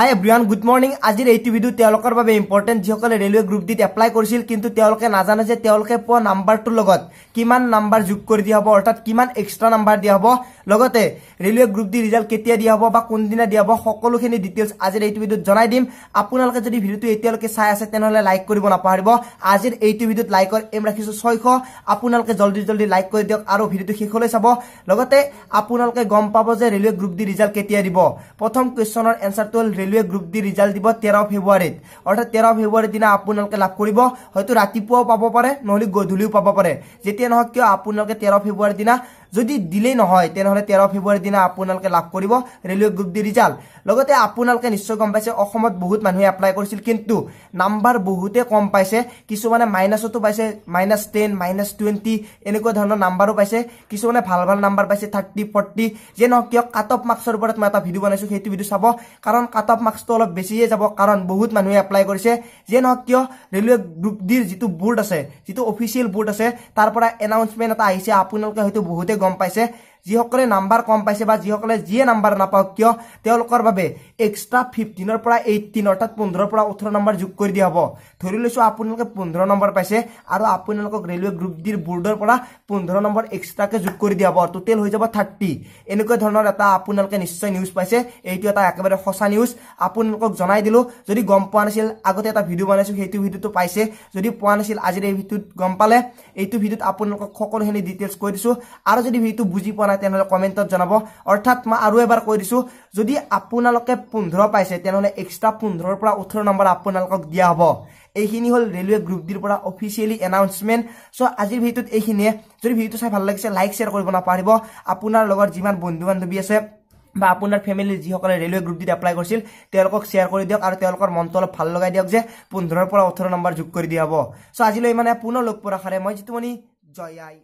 হাই everyone good morning আজিৰ এইটো video তেওঁলোকৰ বাবে ইম্পৰ্টেন্ট যিসকলে ৰেলৱে গ্ৰুপ ডিত এপ্লাই কৰিছিল কিন্তু তেওঁলোকে নাজানে যে তেওঁলোকে পোৱা নাম্বাৰটোৰ লগত কিমান নাম্বাৰ যোগ কৰি দিয়া হ'ব অৰ্থাৎ কিমান এক্সট্ৰা নাম্বাৰ দিয়া হ'ব লগতে ৰেলৱে গ্ৰুপ ডি ৰিজাল্ট কেতিয়া দিয়া হ'ব বা কোন দিনা দিয়া হ'ব সকলোখিনি ডিটেইলছ আজিৰ এইটো ভিডিওত জনাই দিম আপোনালোকে যদি ভিডিওটো এতিয়ালৈকে চাই আছে তেনেহলে লাইক কৰিব নাপাহৰিব আজিৰ এইটো ভিডিওত লাইকৰ এম ৰাখিছো 600 আপোনালোকে জলদি লাইক কৰি দিয়ক আৰু ভিডিওটো শেষলৈ চাব লগতে আপোনালোকে গম পাব যে ৰেলৱে গ্ৰুপ ডি ৰিজাল্ট কেতিয়া দিব প্ৰথম কোৱেশ্চনৰ এনসাৰটো ৰেলৱে গ্ৰুপ ডি ৰিজাল্ট দিব 13 ফেব্ৰুৱাৰীত অৰ্থাৎ 13 ফেব্ৰুৱাৰীৰ দিনা আপোনালোকে লাভ কৰিব হয়তো ৰাতিপুৱাও পাব পাৰে নহলে গধূলিও পাব পাৰে যেতিয়া নহক কিয় আপোনালোকে 13 ফেব্ৰুৱাৰীৰ দিনা যদি দিলেই নহয় তেনেহলে 13 ফেব্ৰুৱাৰীৰ দিনা আপোনালোকে লাভ কৰিব ৰেলৱে গ্ৰুপ ডি ৰিজাল্ট লগতে আপোনালোকে নিশ্চয় গম পাইছে অসমত বহুত মানুহে এপ্লাই কৰিছিল কিন্তু নাম্বাৰ বহুতে কম পাইছে কিছুমানে মাইনাসতো পাইছে -10 -20 এনেকুৱা ধৰণৰ নাম্বাৰো পাইছে কিছুমানে ভাল নাম্বাৰ পাইছে 30 40 যে নহক কিয় কাট অফ মাৰ্কছৰ ওপৰত মই এটা ভিডিও বনাইছো সেইটো ভিডিও চাব কাৰণ কাট অফ মাৰ্কছটো অলপ বেছিয়ে যাব কাৰণ বহুত মানুহে এপ্লাই কৰিছে যে নহক কিয় ৰেলৱে গ্ৰুপ ডিৰ যেটো বোৰ্ড আছে যেটো অফিচিয়েল বোৰ্ড আছে তাৰ পৰা এনাউন্সমেন্ট এটা আহিছে আপোনালোকে হয়তো বহুতে গম পাইছে যিসকলে নাম্বাৰ কম পাইছে বা যিসকলে যিয়ে নাম্বাৰ নাপাওক কিয় তেওঁলোকৰ বাবে এক্সট্ৰা 15 ৰ পৰা 18 অৰ্থাৎ 15 ৰ পৰা 18 নম্বৰ যোগ কৰি দিয়া হ'ব ধৰি লৈছো আপোনালোকে 15 নম্বৰ পাইছে আৰু আপোনালোকক ৰেলৱে গ্ৰুপ ডিৰ বোৰ্ডৰ পৰা 15 নম্বৰ এক্সট্ৰাকে যোগ কৰি দিয়া হ'ব টোটাল হৈ যাব 30 এনেকুৱা ধৰণৰ এটা আপোনালোকে নিশ্চয় নিউজ পাইছে এইটো এটা একেবাৰে সঁচা নিউজ আপোনালোকক জনাই দিলো যদি গম পোৱা নাছিল আগতে এটা ভিডিও বনাইছো সেইটো ভিডিওটো পাইছে যদি পোৱা নাছিল আজিৰ এই ভিডিওত গম পালে এইটো ভিডিওত আপোনালোকক সকলোখিনি ডিটেইলছ কৈ দিছো আৰু যদি ভিডিওটো বুজি পোৱা নাই তেনেহলে কমেন্টত জনাব অৰ্থাৎ মই আৰু এবাৰ কৈ দিছো যদি আপোনালোকে 15 পাইছে তেনেহলে এক্সট্ৰা 15 ৰ পৰা 18 নম্বৰ আপোনালোকক দিয়া হ'ব এইখিনি হল ৰেলৱে গ্ৰুপ ডিৰ পৰা অফিচিয়েলি এনাউন্সমেন্ট সো আজিৰ ভিডিওত এইখিনিয়ে যদি ভিডিওটো চাই ভাল লাগিছে লাইক শেয়াৰ কৰিব নাপাহৰিব আপোনাৰ লগত যিমান বন্ধু বান্ধৱী আছে বা আপোনাৰ ফ্যামিলি যিসকলে ৰেলৱে গ্ৰুপ ডিত এপ্লাই কৰিছিল তেওঁলোকক শেয়াৰ কৰি দিয়ক আৰু তেওঁলোকৰ মনটো অলপ ভাল লগাই দিয়ক যে 15 ৰ পৰা 18 নম্বৰ যোগ কৰি দিয়া হ'ব সো আজিলৈ মানে পুনৰ লগ পোৱাৰ আশাৰে মই জিতুমণি জয় আই